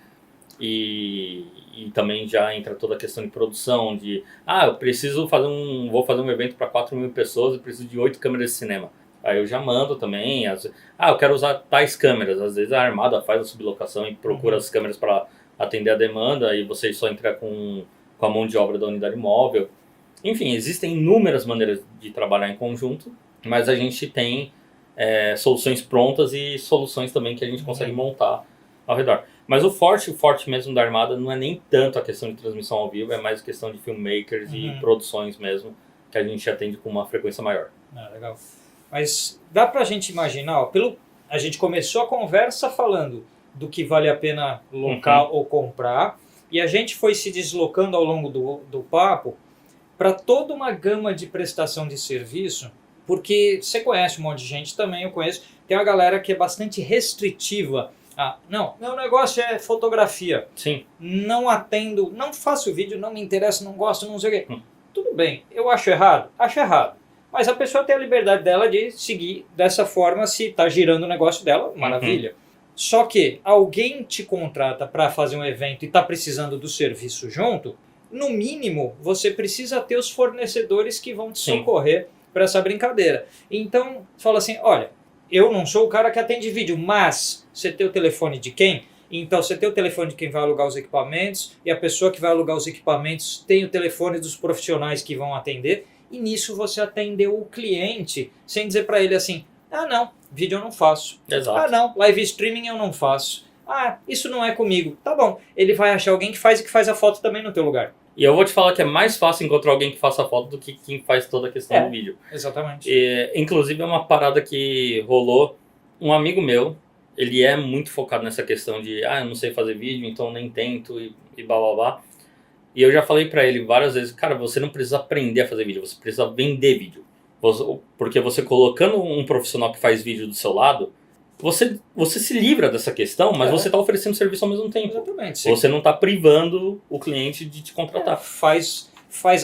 E também já entra toda a questão de produção, de eu preciso vou fazer um evento para 4.000 pessoas e preciso de 8 câmeras de cinema. Aí eu já mando também, eu quero usar tais câmeras. Às vezes a armada faz a sublocação e procura as câmeras para atender a demanda, e você só entra com a mão de obra da unidade móvel. Enfim, existem inúmeras maneiras de trabalhar em conjunto, mas a gente tem soluções prontas e soluções também que a gente consegue montar ao redor. Mas o forte mesmo da Armada não é nem tanto a questão de transmissão ao vivo, é mais a questão de filmmakers e produções mesmo, que a gente atende com uma frequência maior. Legal. Mas dá pra gente imaginar, a gente começou a conversa falando do que vale a pena locar ou comprar, e a gente foi se deslocando ao longo do papo para toda uma gama de prestação de serviço, porque você conhece um monte de gente também, eu conheço, tem uma galera que é bastante restritiva. Não, meu negócio é fotografia. Sim. Não atendo, não faço vídeo, não me interessa, não gosto, não sei o quê. Tudo bem, eu acho errado? Acho errado. Mas a pessoa tem a liberdade dela de seguir dessa forma, se está girando o negócio dela, maravilha. Só que alguém te contrata para fazer um evento e está precisando do serviço junto, no mínimo você precisa ter os fornecedores que vão te socorrer para essa brincadeira. Então, fala assim, olha, eu não sou o cara que atende vídeo, mas você tem o telefone de quem? Então você tem o telefone de quem vai alugar os equipamentos, e a pessoa que vai alugar os equipamentos tem o telefone dos profissionais que vão atender, e nisso você atendeu o cliente sem dizer para ele assim, não, vídeo eu não faço. Exato. Não, live streaming eu não faço. Isso não é comigo. Tá bom, ele vai achar alguém que faz e que faz a foto também no teu lugar. E eu vou te falar que é mais fácil encontrar alguém que faça a foto do que quem faz toda a questão do vídeo. Exatamente. Inclusive é uma parada que rolou. Um amigo meu, ele é muito focado nessa questão de eu não sei fazer vídeo, então nem tento e blá blá blá. E eu já falei pra ele várias vezes, cara, você não precisa aprender a fazer vídeo, você precisa vender vídeo. Porque você colocando um profissional que faz vídeo do seu lado, você se livra dessa questão, mas você está oferecendo serviço ao mesmo tempo. Exatamente. Você não está privando o cliente de te contratar. Faz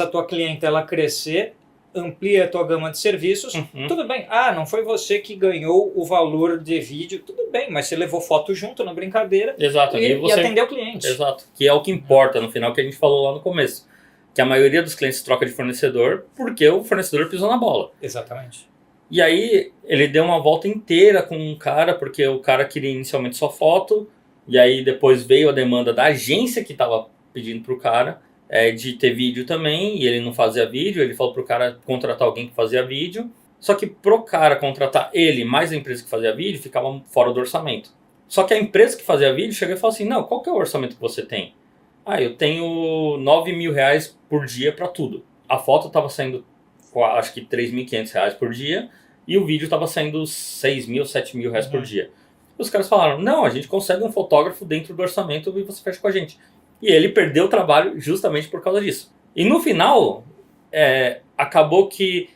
a tua clientela crescer, amplia a tua gama de serviços. Tudo bem, não foi você que ganhou o valor de vídeo, tudo bem, mas você levou foto junto na brincadeira. Exato. E atendeu o cliente. Exato, que é o que importa no final, que a gente falou lá no começo. Que a maioria dos clientes troca de fornecedor porque o fornecedor pisou na bola. Exatamente. E aí ele deu uma volta inteira com um cara, porque o cara queria inicialmente só foto, e aí depois veio a demanda da agência que estava pedindo pro cara de ter vídeo também, e ele não fazia vídeo, ele falou pro cara contratar alguém que fazia vídeo, só que pro cara contratar ele mais a empresa que fazia vídeo, ficava fora do orçamento. Só que a empresa que fazia vídeo chegou e falou assim, não, qual que é o orçamento que você tem? Eu tenho R$9.000 por dia para tudo. A foto estava saindo, acho que R$3.500 por dia, e o vídeo estava saindo 6 mil, 7 mil reais por dia. Os caras falaram, não, a gente consegue um fotógrafo dentro do orçamento e você fecha com a gente. E ele perdeu o trabalho justamente por causa disso. E no final, acabou que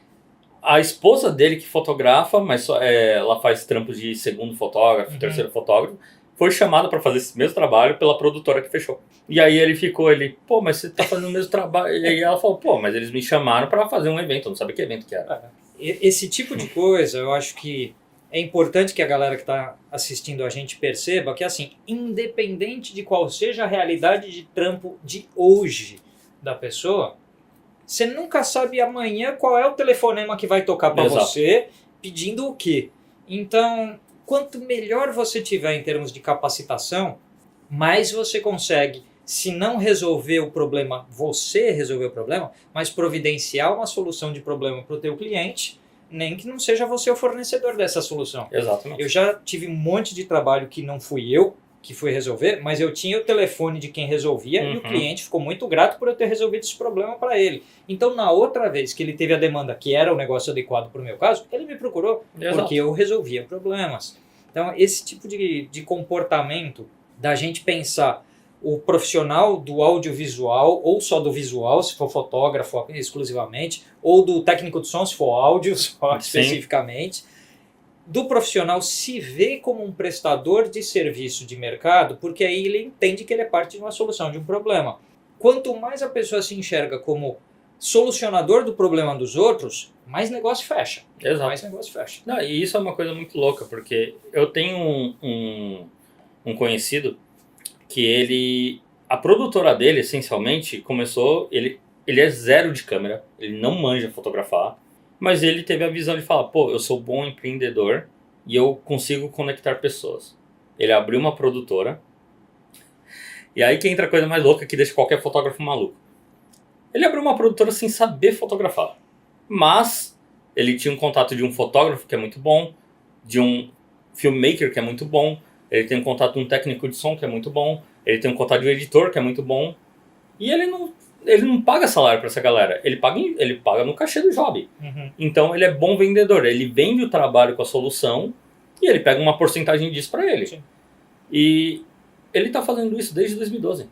a esposa dele que fotografa, mas ela faz trampos de segundo fotógrafo, terceiro fotógrafo, foi chamada para fazer esse mesmo trabalho pela produtora que fechou. E aí pô, mas você tá fazendo o mesmo trabalho. E aí ela falou, pô, mas eles me chamaram para fazer um evento, eu não sabia que evento que era. Esse tipo de coisa, eu acho que é importante que a galera que está assistindo a gente perceba que, assim, independente de qual seja a realidade de trampo de hoje da pessoa, você nunca sabe amanhã qual é o telefonema que vai tocar para você pedindo o quê. Então, quanto melhor você tiver em termos de capacitação, mais você consegue, se não resolver o problema, você resolver o problema, mas providenciar uma solução de problema para o teu cliente, nem que não seja você o fornecedor dessa solução. Exatamente. Eu já tive um monte de trabalho que não fui eu que fui resolver, mas eu tinha o telefone de quem resolvia e o cliente ficou muito grato por eu ter resolvido esse problema para ele. Então, na outra vez que ele teve a demanda que era o negócio adequado para o meu caso, ele me procurou porque eu resolvia problemas. Então, esse tipo de comportamento da gente pensar o profissional do audiovisual, ou só do visual, se for fotógrafo exclusivamente, ou do técnico de som, se for áudio só especificamente, do profissional se vê como um prestador de serviço de mercado, porque aí ele entende que ele é parte de uma solução de um problema. Quanto mais a pessoa se enxerga como solucionador do problema dos outros, mais negócio fecha. Exato. Mais negócio fecha. Não, e isso é uma coisa muito louca, porque eu tenho um conhecido que a produtora dele, essencialmente, começou, ele é zero de câmera, ele não manja fotografar, mas ele teve a visão de falar, pô, eu sou bom empreendedor e eu consigo conectar pessoas. Ele abriu uma produtora, e aí que entra a coisa mais louca que deixa qualquer fotógrafo maluco. Ele abriu uma produtora sem saber fotografar, mas ele tinha um contato de um fotógrafo que é muito bom, de um filmmaker que é muito bom, ele tem um contato de um técnico de som que é muito bom, ele tem um contato de um editor que é muito bom, e ele não paga salário para essa galera, ele paga no cachê do job. Então ele é bom vendedor, ele vende o trabalho com a solução e ele pega uma porcentagem disso para ele. Sim. E ele está fazendo isso desde 2012.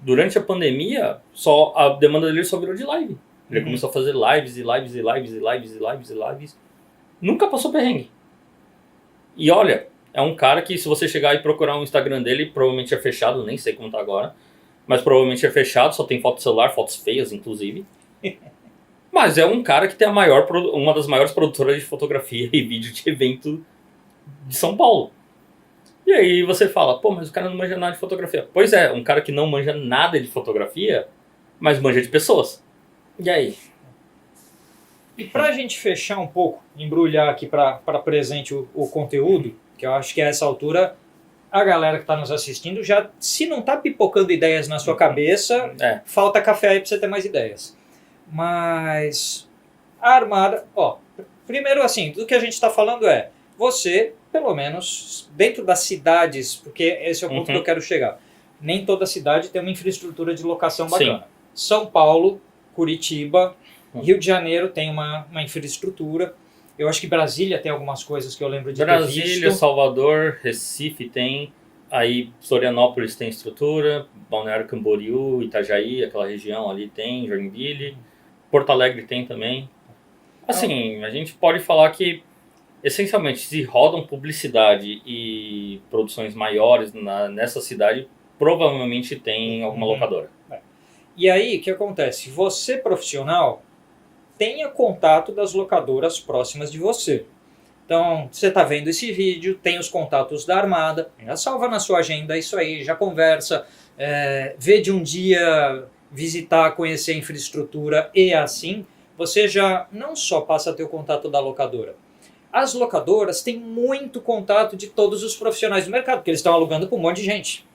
Durante a pandemia, a demanda dele só virou de live. Ele começou a fazer lives e lives e lives e lives e lives e lives. Nunca passou perrengue. E olha, é um cara que se você chegar e procurar o Instagram dele, provavelmente é fechado, nem sei como tá agora, mas provavelmente é fechado, só tem foto de celular, fotos feias inclusive. Mas é um cara que tem uma das maiores produtoras de fotografia e vídeo de evento de São Paulo. E aí você fala, pô, mas o cara não manja nada de fotografia. Pois é, um cara que não manja nada de fotografia, mas manja de pessoas. E aí? E pra gente fechar um pouco, embrulhar aqui para presente o conteúdo, que eu acho que a essa altura a galera que está nos assistindo já, se não está pipocando ideias na sua cabeça, falta café aí para você ter mais ideias. Mas a Armada, primeiro assim, do que a gente está falando você, pelo menos, dentro das cidades, porque esse é o ponto que eu quero chegar, nem toda cidade tem uma infraestrutura de locação bacana. Sim. São Paulo, Curitiba, Rio de Janeiro tem uma infraestrutura. Eu acho que Brasília tem algumas coisas que eu lembro de ter visto. Brasília, Salvador, Recife tem, aí Florianópolis tem estrutura, Balneário Camboriú, Itajaí, aquela região ali tem, Joinville, Porto Alegre tem também. Assim, a gente pode falar que, essencialmente, se rodam publicidade e produções maiores nessa cidade, provavelmente tem alguma locadora. E aí, o que acontece? Você, profissional, tenha contato das locadoras próximas de você. Então, você está vendo esse vídeo, tem os contatos da Armada, já salva na sua agenda isso aí, já conversa, vê de um dia visitar, conhecer a infraestrutura e assim, você já não só passa a ter o contato da locadora. As locadoras têm muito contato de todos os profissionais do mercado, porque eles estão alugando para um monte de gente.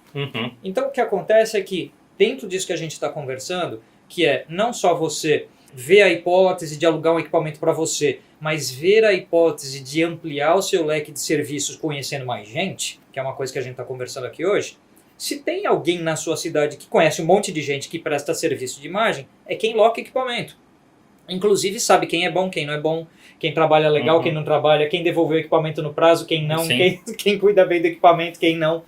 Então, o que acontece é que, dentro disso que a gente está conversando, que é não só você ver a hipótese de alugar um equipamento para você, mas ver a hipótese de ampliar o seu leque de serviços conhecendo mais gente, que é uma coisa que a gente está conversando aqui hoje, se tem alguém na sua cidade que conhece um monte de gente que presta serviço de imagem, é quem loca equipamento. Inclusive sabe quem é bom, quem não é bom, quem trabalha legal, quem não trabalha, quem devolveu o equipamento no prazo, quem não, quem cuida bem do equipamento, quem não.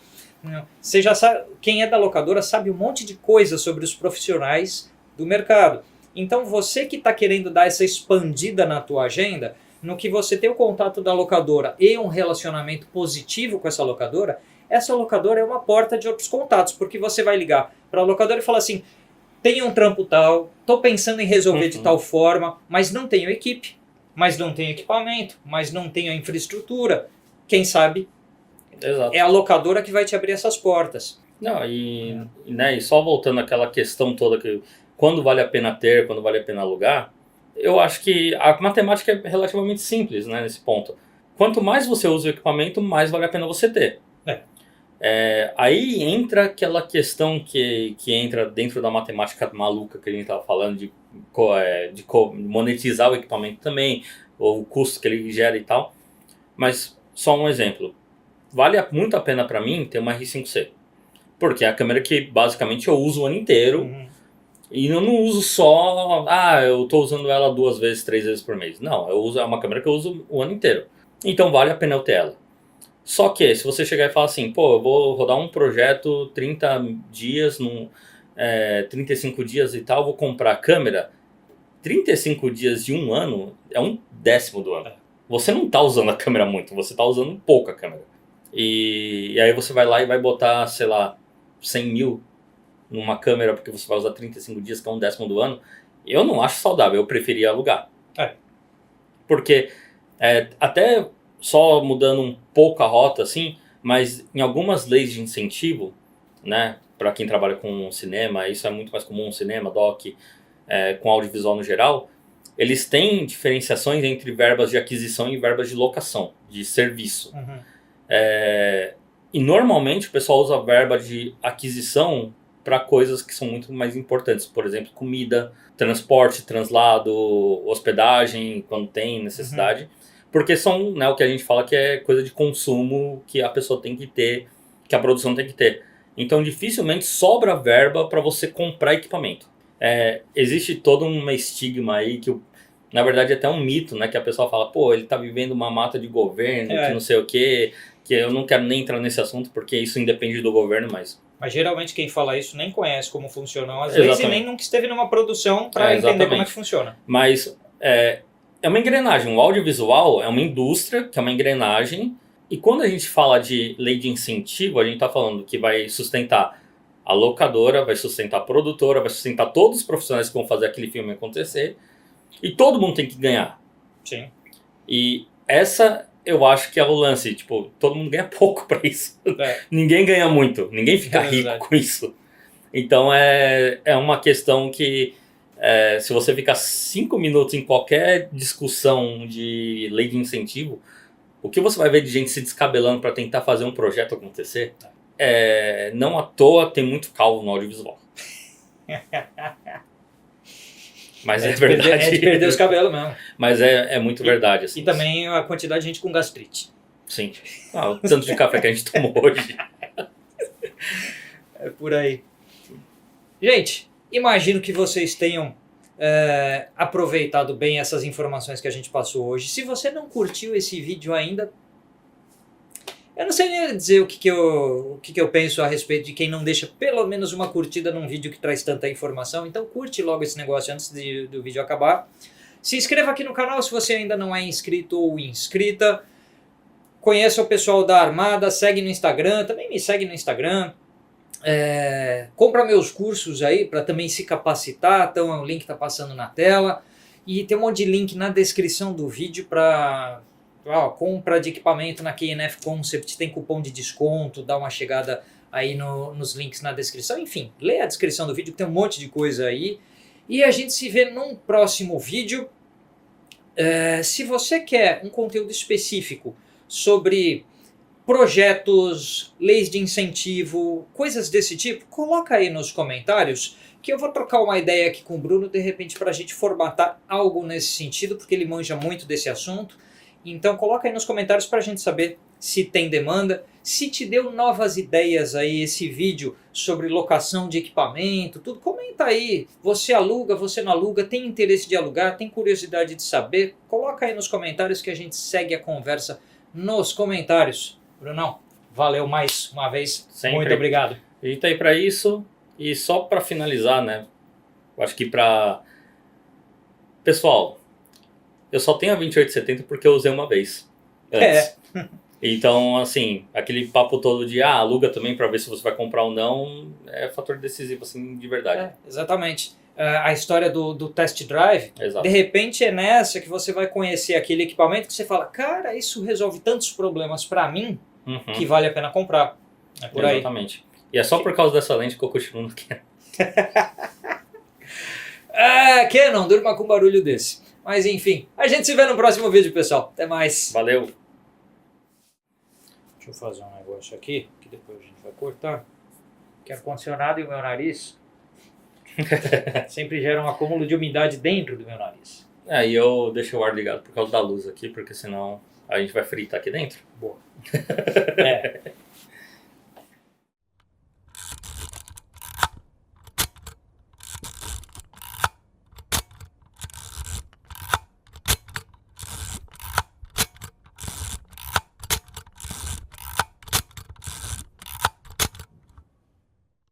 Você já sabe, quem é da locadora sabe um monte de coisa sobre os profissionais do mercado. Então você que está querendo dar essa expandida na tua agenda, no que você tem o contato da locadora e um relacionamento positivo com essa locadora é uma porta de outros contatos, porque você vai ligar para a locadora e falar assim, tenho um trampo tal, estou pensando em resolver de tal forma, mas não tenho equipe, mas não tenho equipamento, mas não tenho a infraestrutura. Quem sabe Exato. é a locadora que vai te abrir essas portas. Não, né, e só voltando àquela questão toda que quando vale a pena ter, quando vale a pena alugar, eu acho que a matemática é relativamente simples, né, nesse ponto. Quanto mais você usa o equipamento, mais vale a pena você ter. Aí entra aquela questão que entra dentro da matemática maluca que a gente estava falando de monetizar o equipamento também, ou o custo que ele gera e tal. Mas só um exemplo. Vale muito a pena para mim ter uma R5C. Porque é a câmera que basicamente eu uso o ano inteiro. E eu não uso só... eu estou usando ela 2 vezes, 3 vezes por mês. Não, é uma câmera que eu uso o ano inteiro. Então vale a pena eu ter ela. Só que se você chegar e falar assim, eu vou rodar um projeto 30 dias, 35 dias e tal, vou comprar a câmera. 35 dias de um ano é 1/10 do ano. Você não está usando a câmera muito, você está usando pouco a câmera. E aí você vai lá e vai botar, sei lá, 100 mil numa câmera porque você vai usar 35 dias, que é 1/10 do ano. Eu não acho saudável, eu preferia alugar. Porque até só mudando um pouco a rota, assim, mas em algumas leis de incentivo, né, para quem trabalha com cinema, isso é muito mais comum, cinema, doc, com audiovisual no geral, eles têm diferenciações entre verbas de aquisição e verbas de locação, de serviço. E normalmente o pessoal usa a verba de aquisição para coisas que são muito mais importantes, por exemplo, comida, transporte, translado, hospedagem, quando tem necessidade, porque são, né, o que a gente fala que é coisa de consumo que a pessoa tem que ter, que a produção tem que ter. Então dificilmente sobra verba para você comprar equipamento. Existe todo um estigma aí que, na verdade, é até um mito, né, que a pessoa fala, ele tá vivendo uma mata de governo, que não sei o quê, que eu não quero nem entrar nesse assunto porque isso independe do governo, mas geralmente quem fala isso nem conhece como funcionam as leis e nem nunca esteve numa produção para entender como é que funciona. Mas é uma engrenagem, o audiovisual é uma indústria, que é uma engrenagem, e quando a gente fala de lei de incentivo, a gente está falando que vai sustentar a locadora, vai sustentar a produtora, vai sustentar todos os profissionais que vão fazer aquele filme acontecer, e todo mundo tem que ganhar. Sim. E essa eu acho que é o lance, tipo, todo mundo ganha pouco pra isso. Ninguém ganha muito, ninguém fica rico com isso. Então é uma questão que se você ficar 5 minutos em qualquer discussão de lei de incentivo, o que você vai ver de gente se descabelando para tentar fazer um projeto acontecer, não à toa tem muito calvo no audiovisual. Mas é verdade. É de perder os cabelos mesmo. Mas é muito verdade. Assim, e também a quantidade de gente com gastrite. Sim. O tanto de café que a gente tomou hoje. É por aí. Gente, imagino que vocês tenham aproveitado bem essas informações que a gente passou hoje. Se você não curtiu esse vídeo ainda, eu não sei nem dizer o que eu penso a respeito de quem não deixa pelo menos uma curtida num vídeo que traz tanta informação. Então curte logo esse negócio antes do vídeo acabar. Se inscreva aqui no canal se você ainda não é inscrito ou inscrita. Conheça o pessoal da Armada, segue no Instagram, também me segue no Instagram. Compra meus cursos aí para também se capacitar, então o link está passando na tela. E tem um monte de link na descrição do vídeo para... compra de equipamento na KNF Concept, tem cupom de desconto, dá uma chegada aí nos links na descrição. Enfim, lê a descrição do vídeo que tem um monte de coisa aí. E a gente se vê num próximo vídeo. Se você quer um conteúdo específico sobre projetos, leis de incentivo, coisas desse tipo, coloca aí nos comentários que eu vou trocar uma ideia aqui com o Bruno, de repente, para a gente formatar algo nesse sentido, porque ele manja muito desse assunto. Então coloca aí nos comentários para a gente saber se tem demanda, se te deu novas ideias aí esse vídeo sobre locação de equipamento, tudo, comenta aí. Você aluga, você não aluga, tem interesse de alugar, tem curiosidade de saber? Coloca aí nos comentários que a gente segue a conversa nos comentários. Brunão, valeu mais uma vez. Sempre. Muito obrigado. A gente tá aí para isso. E só para finalizar, né? Eu acho que Pessoal, eu só tenho a 2870 porque eu usei uma vez antes. Então, assim, aquele papo todo de aluga também para ver se você vai comprar ou não, é fator decisivo, assim, de verdade. Exatamente. A história do test drive, Exato. De repente é nessa que você vai conhecer aquele equipamento que você fala, cara, isso resolve tantos problemas para mim que vale a pena comprar. É por aí. Exatamente. E é só por causa dessa lente que eu continuo no Canon. Canon, durma com um barulho desse. Mas enfim, a gente se vê no próximo vídeo, pessoal. Até mais. Valeu! Deixa eu fazer um negócio aqui, que depois a gente vai cortar. Que ar-condicionado e o meu nariz sempre gera um acúmulo de umidade dentro do meu nariz. E eu deixei o ar ligado por causa da luz aqui, porque senão a gente vai fritar aqui dentro. Boa.